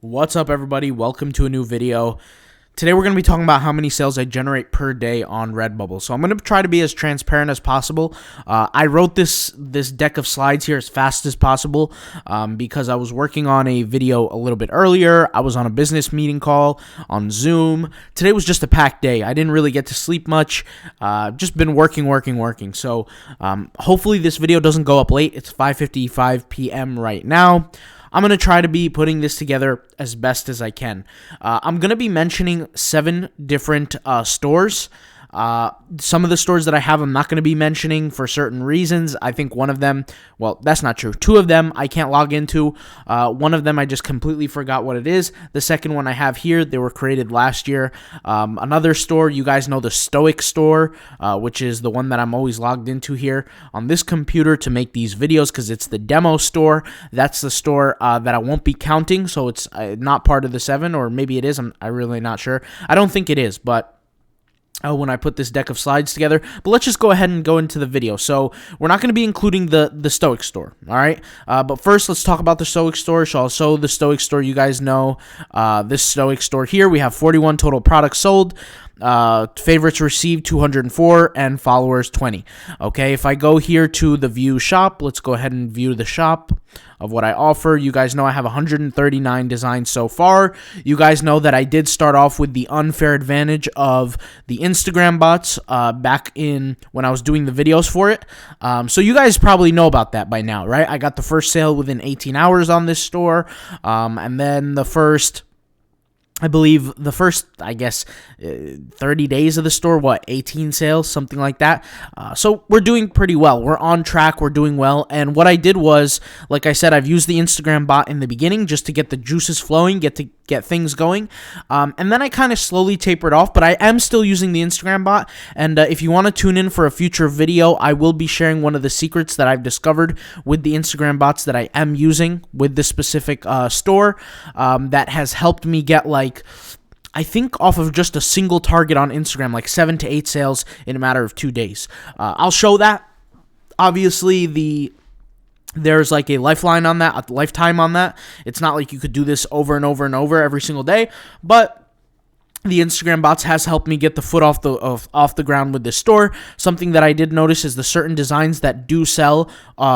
What's up, everybody? Welcome to a new video. Today we're going to be talking about how many sales I generate per day on Redbubble. So I'm going to try to be as transparent as possible. I wrote this deck of slides here as fast as possible because I was working on a video a little bit earlier. I was on a business meeting call on Zoom. Today was just a packed day. I didn't really get to sleep much. Just been working. So hopefully this video doesn't go up late. It's 5:55 p.m. right now. I'm going to try to be putting this together as best as I can. I'm going to be mentioning 7 different stores. Some of the stores that I have, I'm not going to be mentioning for certain reasons. I think one of them, well, that's not true. 2 of them I can't log into. One of them I just completely forgot what it is. The second one I have here, they were created last year. Another store, you guys know the Stoic store, which is the one that I'm always logged into here on this computer to make these videos because it's the demo store. That's the store that I won't be counting, so it's not part of the 7, or maybe it is. I'm really not sure. I don't think it is, but when I put this deck of slides together. But let's just go ahead and go into the video. So we're not going to be including the Stoic store, all right? But first, let's talk about the Stoic store. So the Stoic store, you guys know this Stoic store here. We have 41 total products sold. Favorites received 204 and followers 20. Okay, if I go here to the view shop, let's go ahead and view the shop of what I offer. You guys know I have 139 designs so far. You guys know that I did start off with the unfair advantage of the Instagram bots back in when I was doing the videos for it. So you guys probably know about that by now, right? I got the first sale within 18 hours on this store, and then I believe the first, 30 days of the store, 18 sales, something like that. So we're doing pretty well. We're on track. We're doing well. And what I did was, like I said, I've used the Instagram bot in the beginning just to get the juices flowing, get things going. And then I kind of slowly tapered off, but I am still using the Instagram bot. And if you want to tune in for a future video, I will be sharing one of the secrets that I've discovered with the Instagram bots that I am using with this specific store that has helped me get I think off of just a single target on Instagram, 7 to 8 sales in a matter of 2 days. I'll show that. Obviously, there's a lifeline on that, a lifetime on that. It's not like you could do this over and over and over every single day, but the Instagram bots has helped me get the foot off the ground with this store. Something that I did notice is the certain designs that do sell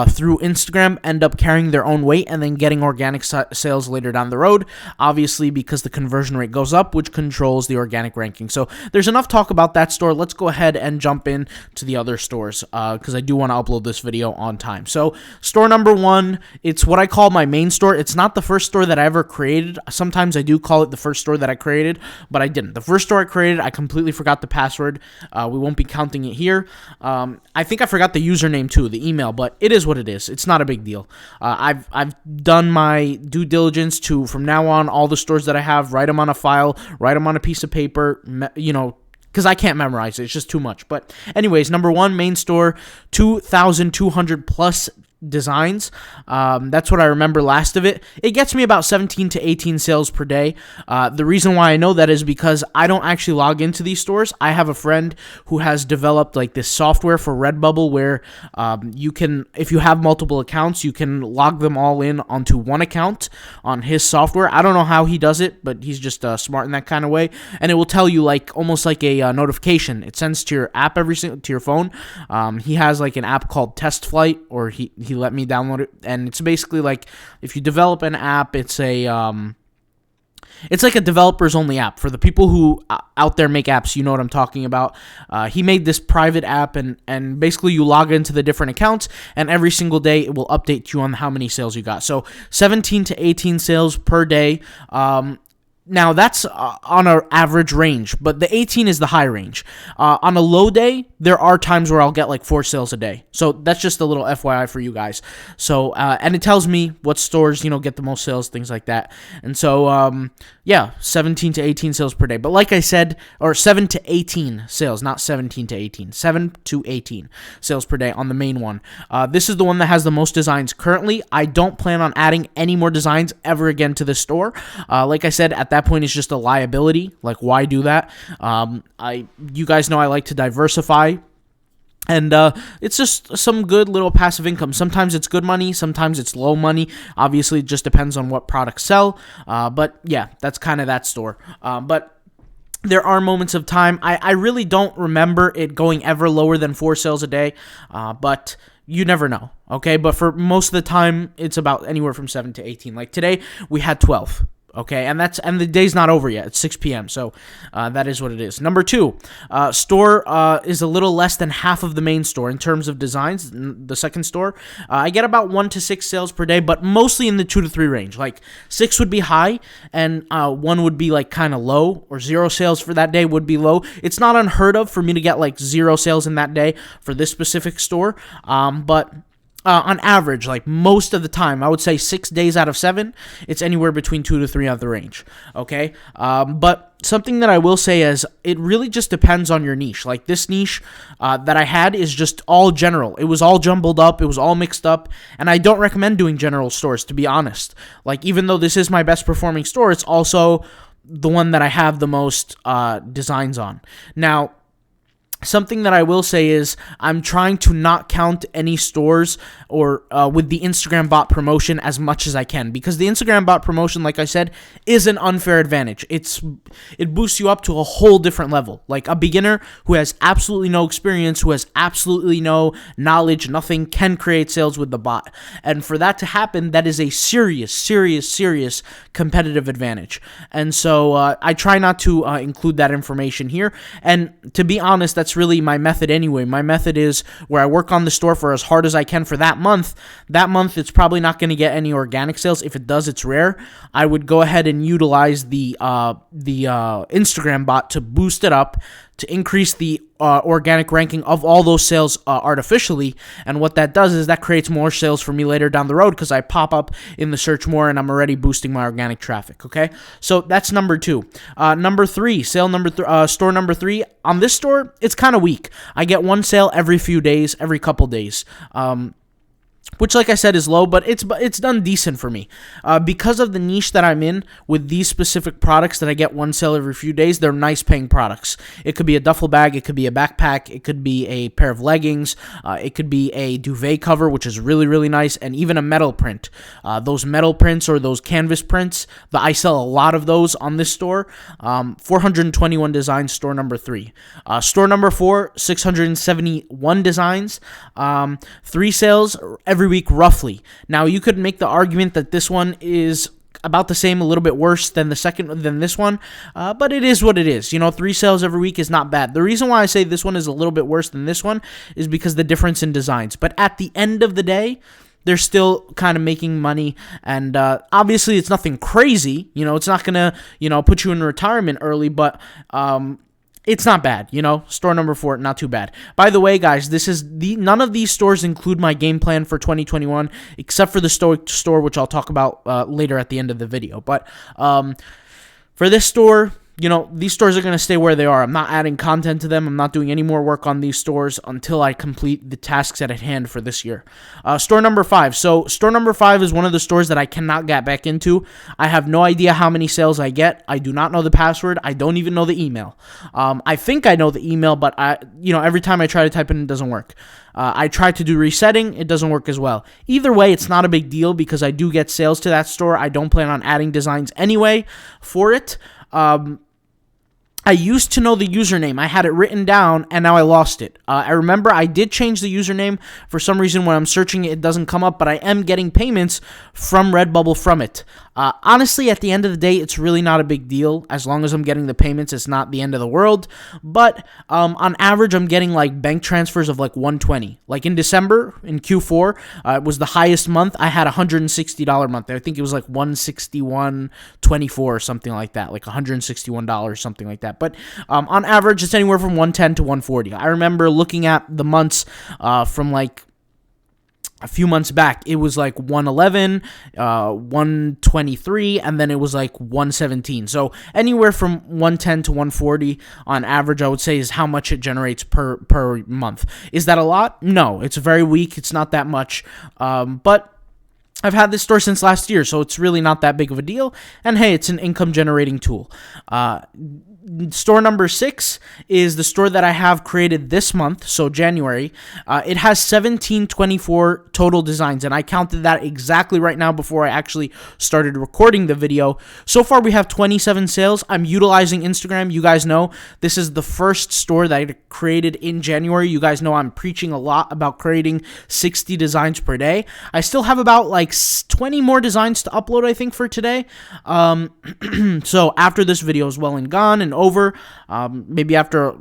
through Instagram end up carrying their own weight and then getting organic sales later down the road, obviously because the conversion rate goes up, which controls the organic ranking. So there's enough talk about that store. Let's go ahead and jump in to the other stores because I do want to upload this video on time. So store number 1, it's what I call my main store. It's not the first store that I ever created. Sometimes I do call it the first store that I created, but I didn't. The first store I created, I completely forgot the password. We won't be counting it here. I think I forgot the username too, the email, but it is what it is. It's not a big deal. I've done my due diligence to, from now on, all the stores that I have, write them on a file, write them on a piece of paper, because I can't memorize it. It's just too much. But anyways, number 1, main store, 2,200 plus designs. That's what I remember last of it. It gets me about 17 to 18 sales per day. The reason why I know that is because I don't actually log into these stores. I have a friend who has developed this software for Redbubble where you can, if you have multiple accounts, you can log them all in onto one account on his software. I don't know how he does it, but he's just smart in that kind of way. And it will tell you almost like a notification. It sends to your app to your phone. He has an app called Test Flight, or he let me download it, and it's basically if you develop an app, it's like a developers only app for the people who out there make apps. You know what I'm talking about. He made this private app, and basically you log into the different accounts, and every single day it will update you on how many sales you got. So 17 to 18 sales per day. Now, that's on an average range, but the 18 is the high range. On a low day, there are times where I'll get 4 sales a day. So that's just a little FYI for you guys. So, and it tells me what stores, get the most sales, things like that. And so, 17 to 18 sales per day. But like I said, or 7 to 18 sales, not 17 to 18. 7 to 18 sales per day on the main one. This is the one that has the most designs currently. I don't plan on adding any more designs ever again to this store. Like I said, at that point, it's just a liability. Why do that? You guys know I like to diversify. And it's just some good little passive income. Sometimes it's good money, sometimes it's low money. Obviously, it just depends on what products sell. But yeah, that's kind of that store. But there are moments of time. I really don't remember it going ever lower than 4 sales a day, but you never know, okay? But for most of the time, it's about anywhere from 7 to 18. Like today, we had 12. Okay, and the day's not over yet. It's 6 p.m., so that is what it is. Number 2, store is a little less than half of the main store in terms of designs. The second store, I get about 1 to 6 sales per day, but mostly in the 2 to 3 range. Like 6 would be high, and 1 would be like kind of low, or 0 sales for that day would be low. It's not unheard of for me to get like 0 sales in that day for this specific store, but on average, like most of the time, I would say 6 days out of 7, it's anywhere between 2 to 3 out of the range, okay? But something that I will say is it really just depends on your niche. Like this niche that I had is just all general. It was all jumbled up. It was all mixed up, and I don't recommend doing general stores, to be honest. Like even though this is my best performing store, it's also the one that I have the most designs on. Now, something that I will say is I'm trying to not count any stores or with the Instagram bot promotion as much as I can, because the Instagram bot promotion, like I said, is an unfair advantage. It boosts you up to a whole different level. Like a beginner who has absolutely no experience, who has absolutely no knowledge, nothing, can create sales with the bot. And for that to happen, that is a serious competitive advantage. And so I try not to include that information here. And to be honest, that's really my method anyway. My method is where I work on the store for as hard as I can for that month. That month, it's probably not going to get any organic sales. If it does, it's rare. I would go ahead and utilize the Instagram bot to boost it up, to increase the organic ranking of all those sales artificially. And what that does is that creates more sales for me later down the road, because I pop up in the search more and I'm already boosting my organic traffic, okay? So that's number 2. Number 3, store number 3. On this store, it's kind of weak. I get 1 sale every few days, every couple days. Which, like I said, is low, but it's done decent for me. Because of the niche that I'm in with these specific products that I get 1 sale every few days, they're nice paying products. It could be a duffel bag, it could be a backpack, it could be a pair of leggings, it could be a duvet cover, which is really nice, and even a metal print. Those metal prints or those canvas prints, I sell a lot of those on this store. 421 designs, store number 3. Store number 4, 671 designs, 3 sales every week roughly. Now you could make the argument that this one is about the same, a little bit worse than this one, but it is what it is. 3 sales every week is not bad. The reason why I say this one is a little bit worse than this one is because the difference in designs. But at the end of the day, they're still kind of making money, and obviously it's nothing crazy. It's not gonna put you in retirement early, but it's not bad, Store number 4, not too bad. By the way, guys, none of these stores include my game plan for 2021, except for the Stoic store, which I'll talk about later at the end of the video. But for this store, these stores are going to stay where they are. I'm not adding content to them. I'm not doing any more work on these stores until I complete the tasks at hand for this year. Store number 5. So store number 5 is one of the stores that I cannot get back into. I have no idea how many sales I get. I do not know the password. I don't even know the email. I think I know the email, but every time I try to type it in, it doesn't work. I tried to do resetting. It doesn't work as well. Either way, it's not a big deal because I do get sales to that store. I don't plan on adding designs anyway for it. I used to know the username. I had it written down, and now I lost it. I remember I did change the username. For some reason, when I'm searching it, it doesn't come up, but I am getting payments from Redbubble from it. Honestly, at the end of the day, it's really not a big deal. As long as I'm getting the payments, it's not the end of the world. But on average, I'm getting like bank transfers of like $120. Like in December, in Q4, it was the highest month. I had a $160 month. I think it was like $161.24 or something like that, like $161, something like that. But on average, it's anywhere from $110 to $140. I remember looking at the months from like a few months back. It was like 111, 123, and then it was like 117. So anywhere from 110 to 140 on average, I would say, is how much it generates per month. Is that a lot? No, it's very weak. It's not that much. But I've had this store since last year, so it's really not that big of a deal. And hey, it's an income generating tool. Store number 6 is the store that I have created this month, so January. It has 1724 total designs, and I counted that exactly right now before I actually started recording the video. So far, we have 27 sales. I'm utilizing Instagram. You guys know this is the first store that I created in January. You guys know I'm preaching a lot about creating 60 designs per day. I still have about like 20 more designs to upload, I think, for today. So after this video is well and gone and over, maybe after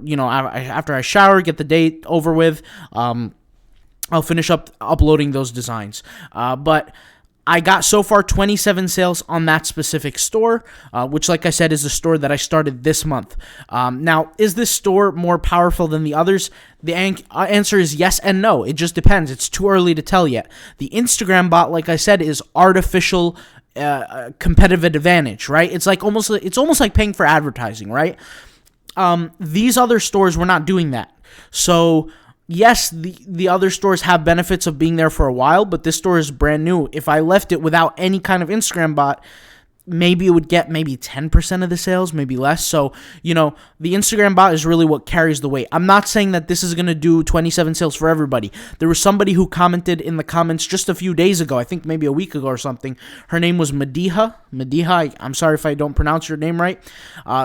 I shower, get the day over with, I'll finish up uploading those designs. But I got so far 27 sales on that specific store, which, like I said, is the store that I started this month. Now, is this store more powerful than the others? The answer is yes and no. It just depends. It's too early to tell yet. The Instagram bot, like I said, is artificial competitive advantage, right? It's almost like paying for advertising, right? These other stores were not doing that. So yes, the other stores have benefits of being there for a while, but this store is brand new. If I left it without any kind of Instagram bot, maybe it would get maybe 10% of the sales, maybe less. So, the Instagram bot is really what carries the weight. I'm not saying that this is going to do 27 sales for everybody. There was somebody who commented in the comments just a few days ago, I think maybe a week ago or something. Her name was Mediha. I'm sorry if I don't pronounce your name right.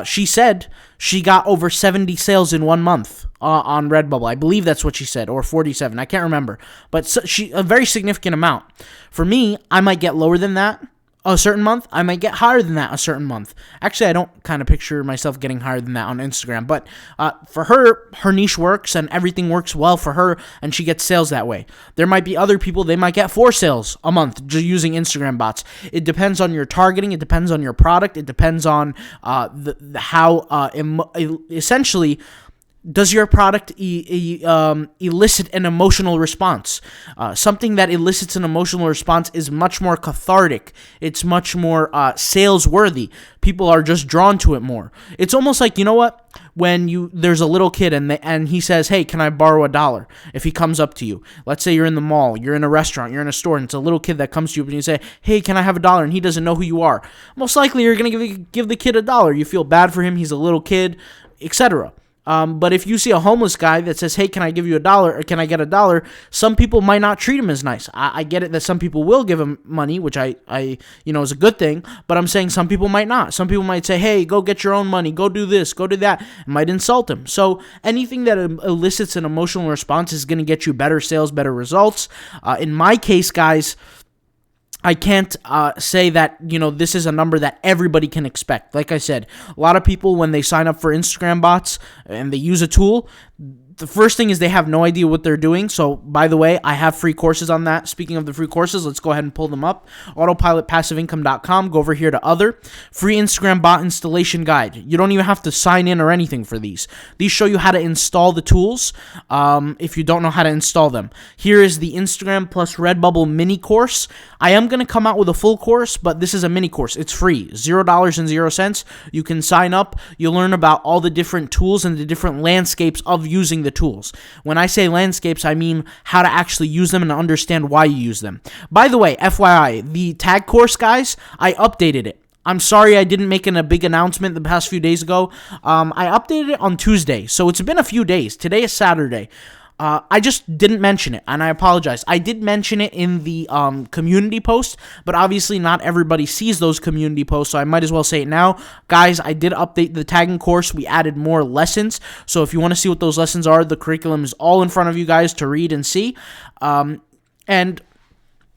She said she got over 70 sales in 1 month on Redbubble. I believe that's what she said, or 47. I can't remember. But a very significant amount. For me, I might get lower than that a certain month. I might get higher than that a certain month. Actually, I don't kind of picture myself getting higher than that on Instagram, but for her niche works and everything works well for her, and she gets sales that way. There might be other people, they might get 4 sales a month just using Instagram bots. It depends on your targeting. It depends on your product. It depends on essentially, does your product elicit an emotional response? Something that elicits an emotional response is much more cathartic. It's much more sales-worthy. People are just drawn to it more. It's almost like, when there's a little kid and he says, "Hey, can I borrow $1?" If he comes up to you, let's say you're in the mall, you're in a restaurant, you're in a store, and it's a little kid that comes to you and you say, "Hey, can I have $1?" and he doesn't know who you are. Most likely, you're gonna give the kid $1. You feel bad for him. He's a little kid, etc. But if you see a homeless guy that says, "Hey, can I give you $1 or can I get $1?" some people might not treat him as nice. I get it that some people will give him money, which I is a good thing, but I'm saying some people might not. Some people might say, "Hey, go get your own money, go do this, go do that," and might insult him. So anything that elicits an emotional response is going to get you better sales, better results. In my case, guys, I can't say that, this is a number that everybody can expect. Like I said, a lot of people, when they sign up for Instagram bots and they use a tool, the first thing is they have no idea what they're doing. So, by the way, I have free courses on that. Speaking of the free courses, let's go ahead and pull them up. Autopilotpassiveincome.com. Go over here to other. Free Instagram bot installation guide. You don't even have to sign in or anything for these. These show you how to install the tools if you don't know how to install them. Here is the Instagram plus Redbubble mini course. I am going to come out with a full course, but this is a mini course. It's free. $0.00. You can sign up. You'll learn about all the different tools and the different landscapes of using the tools. When I say landscapes, I mean how to actually use them and understand why you use them. By the way, FYI, the tag course, guys, I updated it. I'm sorry I didn't make a big announcement the past few days ago. I updated it on Tuesday, so it's been a few days. Today is Saturday. I just didn't mention it, and I apologize. I did mention it in the community post, but obviously not everybody sees those community posts, so I might as well say it now. Guys, I did update the tagging course. We added more lessons, so if you want to see what those lessons are, the curriculum is all in front of you guys to read and see. And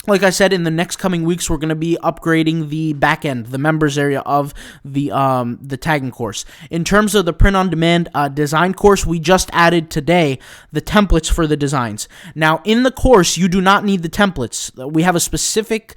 like I said, in the next coming weeks, we're going to be upgrading the back end, the members area of the tagging course. In terms of the print-on-demand design course, we just added today the templates for the designs. Now, in the course, you do not need the templates. We have a specific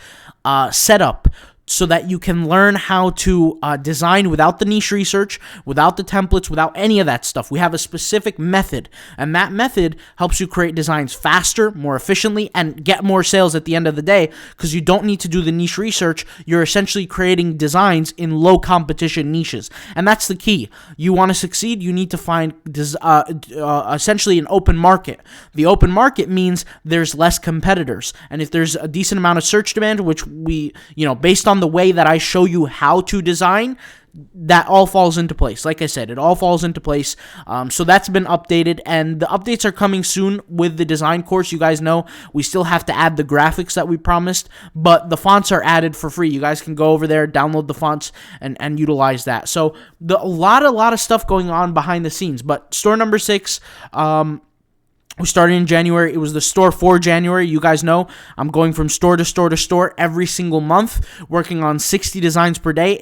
setup so that you can learn how to design without the niche research, without the templates, without any of that stuff. We have a specific method, and that method helps you create designs faster, more efficiently, and get more sales at the end of the day because you don't need to do the niche research. You're essentially creating designs in low competition niches, and that's the key. You want to succeed, you need to find essentially an open market. The open market means there's less competitors, and if there's a decent amount of search demand, which we, based on on the way that I show you how to design, that all falls into place. Like I said, it all falls into place. So that's been updated, and the updates are coming soon with the design course. You guys know we still have to add the graphics that we promised, but the fonts are added for free. You guys can go over there, download the fonts, and utilize that. So a lot of stuff going on behind the scenes. But store number 6, we started in January. It was the store for January. You guys know I'm going from store to store to store every single month, working on 60 designs per day.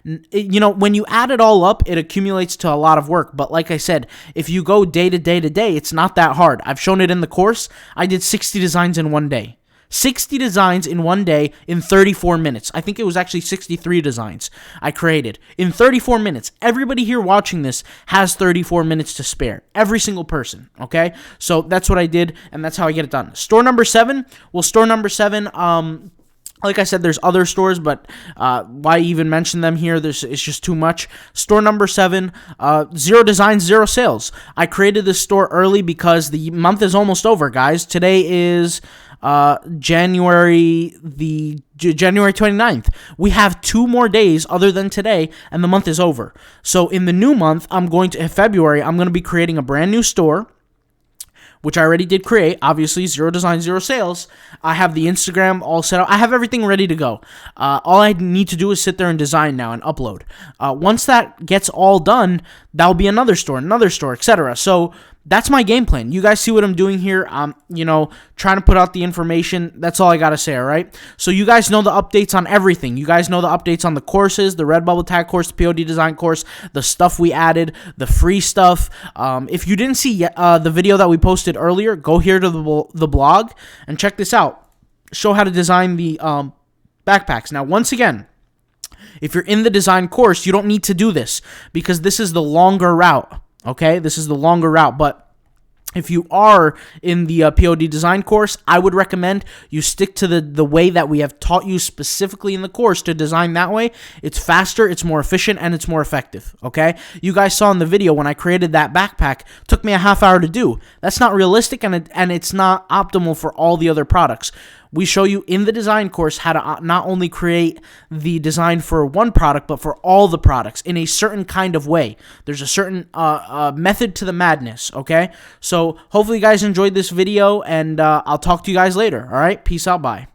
When you add it all up, it accumulates to a lot of work. But like I said, if you go day to day to day, it's not that hard. I've shown it in the course. I did 60 designs in one day. 60 designs in one day in 34 minutes. I think it was actually 63 designs I created in 34 minutes. Everybody here watching this has 34 minutes to spare. Every single person, okay? So that's what I did, and that's how I get it done. Store number 7. Well, store number 7, like I said, there's other stores, but why even mention them here? It's just too much. Store number 7, 0 designs, 0 sales. I created this store early because the month is almost over, guys. Today is January 29th. We have 2 more days other than today, and the month is over. So in the new month, February, I'm going to be creating a brand new store, which I already did create. Obviously, 0 designs, 0 sales. I have the Instagram all set up. I have everything ready to go. All I need to do is sit there and design now and upload. Once that gets all done, that'll be another store, etc. So that's my game plan. You guys see what I'm doing here. I'm, trying to put out the information. That's all I got to say, all right? So you guys know the updates on everything. You guys know the updates on the courses, the Redbubble tag course, the POD design course, the stuff we added, the free stuff. If you didn't see the video that we posted earlier, go here to the blog and check this out. Show how to design the backpacks. Now, once again, if you're in the design course, you don't need to do this because this is the longer route. Okay, this is the longer route, but if you are in the POD design course, I would recommend you stick to the way that we have taught you specifically in the course to design that way. It's faster, it's more efficient, and it's more effective, okay? You guys saw in the video when I created that backpack, it took me a half hour to do. That's not realistic, and it's not optimal for all the other products. We show you in the design course how to not only create the design for one product, but for all the products in a certain kind of way. There's a certain method to the madness, okay? So hopefully you guys enjoyed this video, and I'll talk to you guys later, all right? Peace out, bye.